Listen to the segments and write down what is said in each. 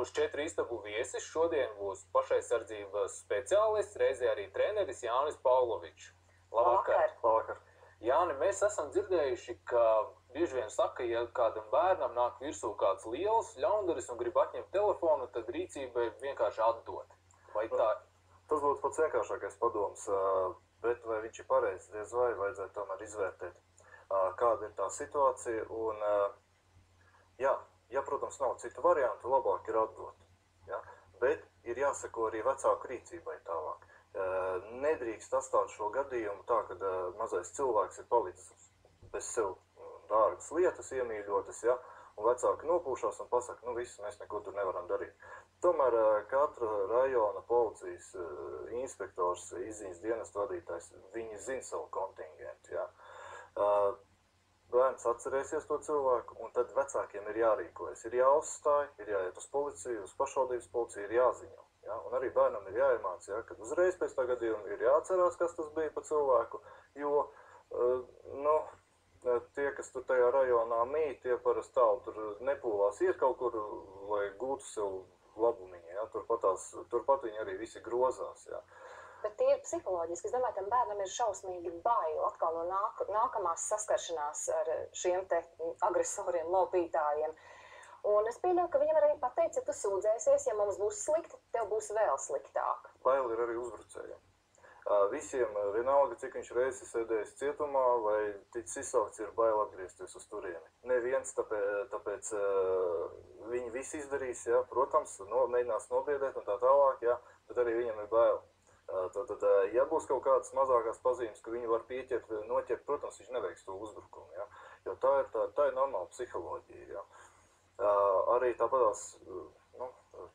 būs 4 istabu viesi. Šodien būs pašaizsardzības speciālists, reizē arī treneris Jānis Pavlovičs. Labvakar! Labvakar! Jāni, mēs esam dzirdējuši, ka bieži vien saka, ja kādam bērnam nāk virsū kāds liels ļaundaris un grib atņemt telefonu, tad rīcība ir vienkārši atdot. Vai tā? Tas būtu pats vienkāršākais padoms, bet vai viņš ir pareizs, diez vai vajadzētu tomēr izvērtēt, kāda ir tā situācija. Un, ja, protams, nav citu variantu, labāk ir atdot. Ja? Bet ir jāseko arī vecāku rīcībai tālāk. Nedrīkst atstāt šo gadījumu tā, kad mazais cilvēks ir palicis bez sev dārgas lietas, iemīļotas, ja? Un vecāki nopūšās un pasaka, nu viss, mēs neko tur nevaram darīt. Tomēr katra rajona policijas inspektors, izziņas dienestu vadītājs, viņi zina savu kontingentu. Ja? Bērns atcerēsies to cilvēku, un tad vecākiem ir jārīkojas. Ir jāuzstāj, ir jāiet uz policiju, uz pašvaldības policiju, ir jāziņo. Ja? Un arī bērnam ir jāiemāc, ja? Kad uzreiz pēc tā gadījuma ir jāatcerās, kas tas bija pa cilvēku, jo, tie, kas tur tajā rajonā mīt, tie parasti tālu tur nepūlās iet kaut kur, lai gūtu sev labumiņu, ja? Turpat viņi arī visi grozās, ja? Bet tie ir psiholoģiski. Es domāju, tam bērnam ir šausmīgi bail atkal no nākamās saskaršanās ar šiem te agresoriem, lopītājiem. Un es pieļauju, ka viņam arī pateica, ja tu sūdzēsies, ja mums būs slikti, tev būs vēl sliktāk. Bail ir arī uzbrucējiem. Visiem vienalga, cik viņš reizes sēdējis cietumā vai ticis izsaukts, ir bail atgriezties uz turieni. Neviens, tāpēc viņi visi izdarīs, ja, protams, mēģinās nobiedēt un tā tālāk, ja, bet arī viņam ir bail. Tad, ja būs kaut kādas mazākās pazīmes, ka viņi var noķert, protams, viņš neveiks to uzbrukumu, ja, jo tā ir normāla psiholoģija, ja. Arī tāpatās,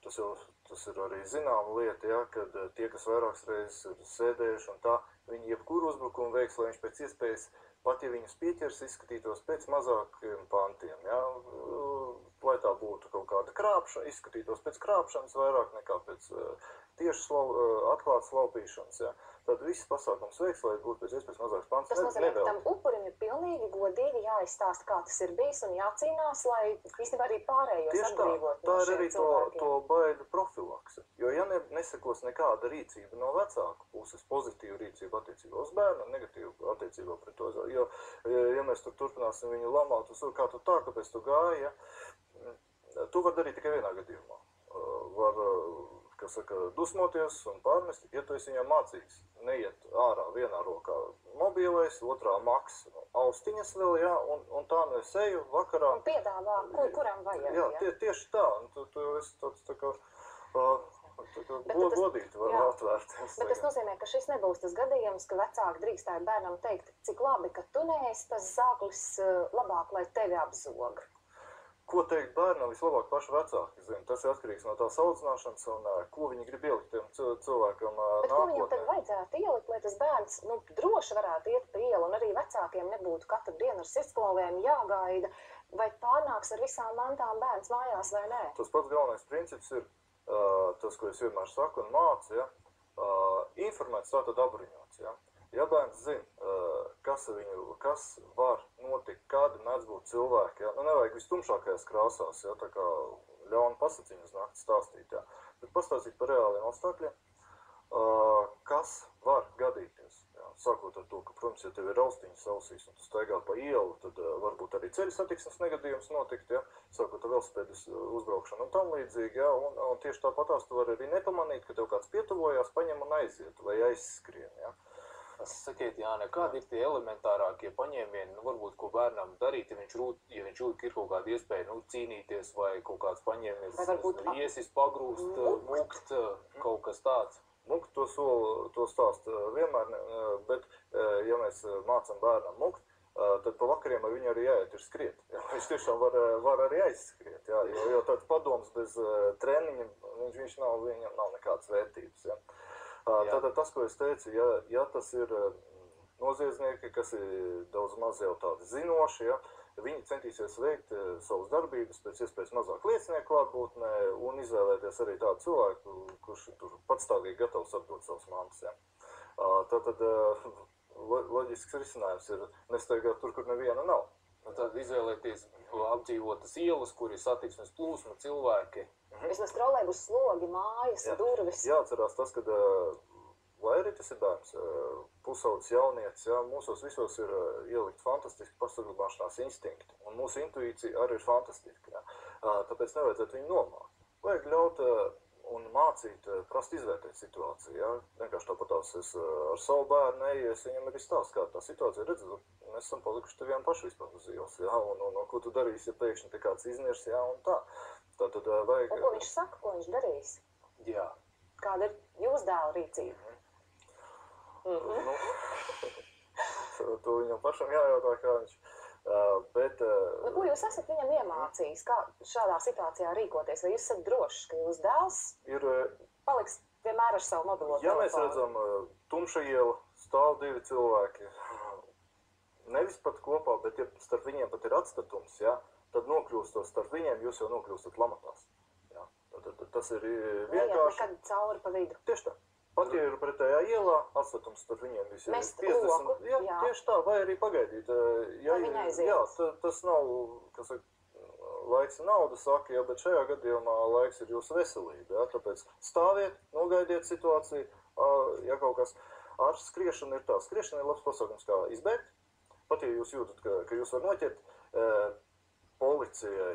tas ir arī zināma lieta, ja, kad tie, kas vairākas reizes ir sēdējuši un tā, viņi jebkuru uzbrukumu veiks, lai viņš pēc iespējas, pat ja viņus pieķers, izskatītos pēc mazākiem pantiem, ja, lai tā būtu kaut kāda krāpšana, izskatītos pēc krāpšanas vairāk nekā pēc tieši atklātas laupīšanas, ja. Tad viss pasākums veiks, lai būtu pēc iespējas mazāks pants. Tas nozīmē, ka tam upurim ir pilnīgi godīgi jāizstāsta, kā tas ir bijis un jācīnās, lai īstenībā arī pārējos atbrīvot no šiem cilvēkiem. Tā ir arī to baiļu profilakse. Jo ja nesekos nekāda rīcība no vecāku puses, pozitīva rīcība attiecībā uz bērnu, negatīva attiecībā pret to, jo ja mēs tur turpināsim viņu lamāt, kā tu tā, kāpēc tu gāji, ja, tu var darīt tikai vienā gadījumā. Var, kas saka, dusmoties un pārmest, ja tu esi viņam mācījis, neiet ārā vienā rokā mobilais, otrā maks austiņas vēl, ja, un tā no es eju vakarā. Un piedāvā, kuram vajag, ja? Jā, tieši tā, un tu esi tāds tā kā godīgi var atvērt. Bet tas nozīmē, ka šis nebūs tas gadījums, ka vecāki drīkstāja bērnam teikt, cik labi, ka tu neesi tas zāklis, labāk, lai tevi apzog. Ko teikt bērnam, vislabāk paši vecāki zina. Tas ir atkarīgs no tās audzināšanas un ko viņi grib ielikt tiem cilvēkam nākotnē. Bet ko viņam tad vajadzētu ielikt, lai tas bērns droši varētu iet pa ielu un arī vecākiem nebūtu katru dienu ar sirdsklauvēm jāgaida, vai pārnāks ar visām mantām bērns mājās vai nē? Tas pats galvenais princips ir tas, ko es vienmēr saku un mācu, ja? Informēts tātad apbruņots. Ja? Ja bērns zina, kas var notikt, kādi mēdz būt cilvēki, ja? Nevajag vistumšākajās krāsās, ja? Tā kā ļauna pasaciņu uz nakti stāstīt, ja? Bet pastāstīt par reāliem apstākļiem, kas var gadīties. Ja? Sākot ar to, ka, protams, ja tev ir austiņas ausīs un tu staigā pa ielu, tad varbūt arī ceļu satiksmes negadījums notikt, ja? Sākot ar velosipēdas uzbraukšanu un tam līdzīgi, ja? Un tieši tāpatās tu vari arī nepamanīt, ka tev kāds pietuvojās, paņem un aiziet vai aizskrien, ja? Sakiet, Jāni, kādi ir tie elementārākie paņēmieni, varbūt, ko bērnam darīt, ja viņš jūt, ka ir kaut kāda iespēja cīnīties vai kaut kāds paņēmies, iesis, pagrūst, mukt, kaut kas tāds? Mukt to stāst vienmēr, bet ja mēs mācam bērnam mukt, tad pa vakariem ar viņu arī jāiet ir skriet. Ja? Viņš tiešām var arī aizskriet, ja? Jo tāds padoms bez treniņa, viņam nav nekādas vērtības. Ja? Tātad tas, ko es teicu, ja tas ir noziedznieki, kas ir daudz maz jau tādi zinoši, ja, viņi centīsies veikt savas darbības, pēc iespējas mazāk liecinieku klātbūtnē un izvēlēties arī tādu cilvēku, kurš tur patstāvīgi gatavs atdot savas mantas. Ja. Tātad loģisks risinājums ir nestaigāt tur, kur neviena nav. Tātad izvēlēties apdzīvotas ielas, kur ir satiksmes plūsma, cilvēki. Vismaz trolejbus slogi, mājas, durvis. Jāatcerās tas, ka, lai arī tas ir bērns, pusaudzis jaunietis, jā, mūsos visos ir ielikt fantastiski pasaglabāšanās instinkti, un mūsu intuīcija arī ir fantastiska, jā. Tāpēc nevajadzētu viņu nomākt. Vajag ļaut un mācīt, prast izvērtēt situāciju, jā. Vienkārši tāpatās es ar savu bērnu eju, es viņam arī stāstu, kā tā situācija redz, mēs esam palikuši te vien paši vispār uz ielas, jā, un ko tu darīsi, ja pēkšņi te kāds iznirs, jā, un tā. Tātad vajag... Un ko viņš saka, ko viņš darīs? Jā. Kāda ir jūsu dēla rīcība? Nu, to viņam pašam jājautā, kā viņš... Bet... Nu, ko jūs esat viņam iemācījis, kā šādā situācijā rīkoties? Vai jūs esat drošs, ka jūs dēls paliks vienmēr ar savu mobilo telefonu? Ja mēs redzam tumša iela, stāv divi cilvēki, nevis pat kopā, bet ja starp viņiem pat ir atstatums, jā, tad nokļūstot starp viņiem, jūs jau nokļūstat lamatās. Jā. Tas ir vienkārši... Nekad cauri pa vidu. Tieši tā. Pat, ja ir pretējā ielā, atstatums starp viņiem visi Mest 50. roku, jā, tieši tā, vai arī pagaidīt. Lai viņa aiziet. Jā, tas nav, kas saka, laiks ir nauda, saka, jā, bet šajā gadījumā laiks ir jūsu veselība, jā, tāpēc stāviet, nogaidiet situāciju, ja kaut kas ar skriešanu ir tā. Skriešana ir labs pasākums, kā izbēgt, pat, ja jūs jūtat, ka jūs var noķert, policijai,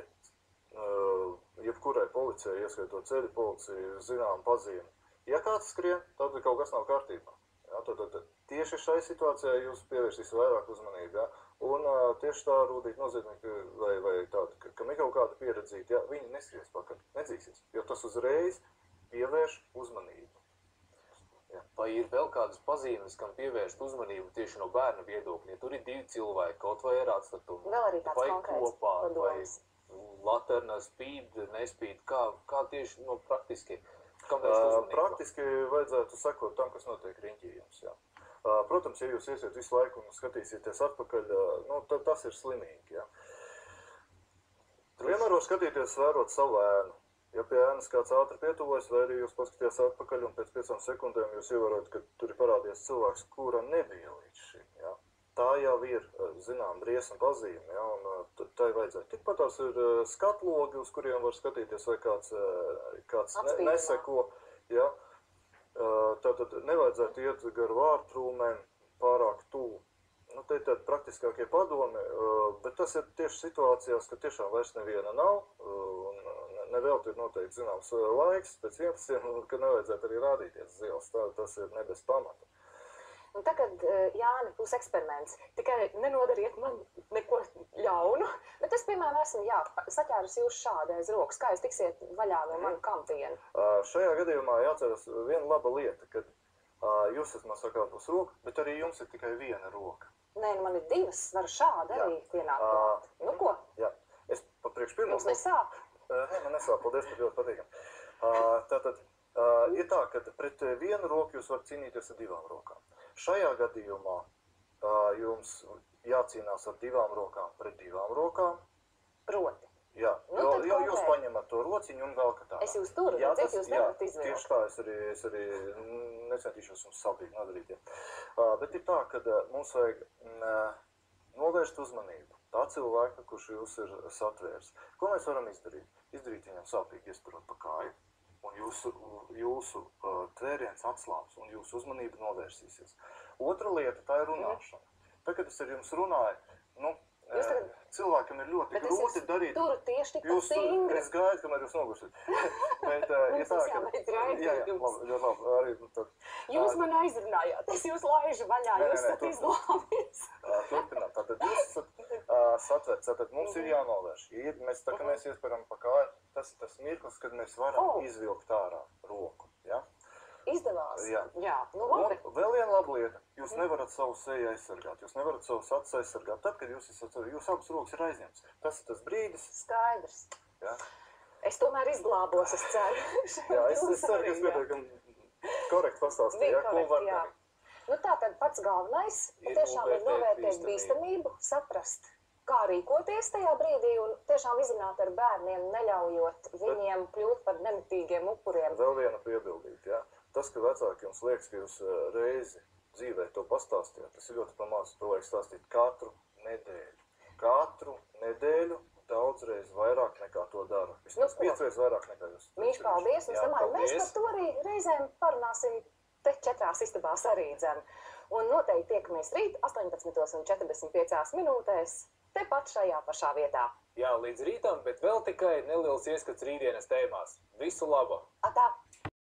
jebkurai policijai, ieskaitot ceļu policiju, zinām pazīmi. Ja kāds skrien, tad kaut kas nav kārtībā. Ja, tad tieši šai situācijai jūs pievērsīs vairāk uzmanību. Ja? Un tieši tā rūdīt noziedznieki vai tādi, kam ir kaut kāda pieredzīta, ja, viņi neskries pakaļ, nedzīsies, jo tas uzreiz pievērš uzmanību. Ja. Vai ir vēl kādas pazīmes, kam pievērst uzmanību tieši no bērna viedokļa? Tur ir divi cilvēki, kaut vai ar atstatumu. Vēl arī tāds konkrēts kopā, padoms. Vai laterna spīd, nespīd, kā tieši praktiski? Praktiski vajadzētu sekot tam, kas notiek riņķī jums. Jā. Protams, ja jūs iesiet visu laiku un skatīsieties atpakaļ, nu, tad tas ir slimīgi. Jā. Vienmēr var skatīties, vērot savu ēnu. Ja pie ēnas kāds ātri pietuvojas, vai arī jūs paskaties atpakaļ un pēc 5 sekundēm jūs ievērojat, ka tur ir parādies cilvēks, kura nebija līdz šim. Jā. Tā jau ir, zinām, briesma pazīme, ja, un tai vajadzētu. Tikpat tās ir skatlogi, uz kuriem var skatīties, vai kāds neseko, ja. Tātad nevajadzētu iet gar vārtrūmēm pārāk tuvu. Nu, te ir tādi praktiskākie padomi, bet tas ir tieši situācijās, ka tiešām vairs neviena nav, un nevēlti ir noteikti zināms laiks, pēc 11, kad nevajadzētu arī rādīties uz ielas, tas ir ne bez pamata. Un tagad, Jāni, būs eksperiments. Tikai nenodariet man neko ļaunu, bet es, piemēram, esmu saķērus jūs šādi aiz rokas. Kā jūs tiksiet vaļā no manu kampienu? Šajā gadījumā jāceras viena laba lieta, kad jūs esat man sakāt uz roku, bet arī jums ir tikai viena roka. Nē, nu man ir divas, varu šādi arī pienākt klāt. Nu ko? Jā, es papriekš pirmo. Jums nesāp? Nē, man nesāp, paldies, pat ļoti patīkam. Tātad, ir tā, ka pret vienu roku jūs varat cīnīties ar divām rokām. Šajā gadījumā jums jācīnās ar divām rokām pret divām rokām. Proti. Jā, jo jūs paņemat to rociņu un vēl katā. Es jūs turu, redzēt, jūs nevarat izvēlēt. Tieši tā, es arī necentīšos jums sāpīgi nodarīt. Bet ir tā, ka mums vajag novērst uzmanību tā cilvēka, kurš jūs ir satvērs. Ko mēs varam izdarīt? Izdarīt viņam sāpīgi iesturot pa kāju. Un jūsu tvēriens atslāps un jūsu uzmanība novērsīsies. Otra lieta, tā ir runāšana. Tad, kad es ar jums runāju, nu, cilvēkam ir ļoti grūti darīt. Turu tieši tik stingri. Es gaidu, kamēr jūs nogursiet. Bet, mums tas jābeidz raidījums. Jā, labi, tad. Jūs man aizrunājāt, es jūs laižu vaļā, jūs esat izglābis. Turpināt, tātad jūs esat satverts, tātad mums ir jānovērš. Tā, ka mēs iespējam pa kāju, tas ir tas mirklis, kad mēs varam izvilkt ārā roku. Ja? Izdevās? Jā. Nu labi. Un vēl viena laba lieta. Jūs nevarat savu seju aizsargāt. Jūs nevarat savus acis aizsargāt. Tad, kad jūs abas rokas ir aizņemts. Tas ir tas brīdis. Skaidrs. Ja? Es tomēr izglābos, es ceru. Jā, es ceru, ka es pietiekami korekti pastāstīju, ko var darīt. Nu tā tad pats galvenais tiešām ir novērtēt bīstamību, saprast, kā rīkoties tajā brīdī un tiešām izrunāt ar bērniem, neļaujot viņiem kļūt par nemitīgiem upuriem. Vēl viena piebildīt, ja? Tas, ka vecāki jums liekas, ka jūs reizi dzīvē to pastāstījāt, tas ir ļoti pamācis, to vajag stāstīt katru nedēļu. katru nedēļu daudzreiz vairāk nekā to dara. Vismaz 5 reizes vairāk nekā jūs. Mīļš, paldies. Es domāju, mēs par to arī reizēm parunāsim te 4 istabās arī dzem. Un noteikti tiekamies rīt 18:45 minūtēs, tepat šajā pašā vietā. Jā, līdz rītam, bet vēl tikai neliels ieskats rītdienas tēmās. Visu labu! Atā!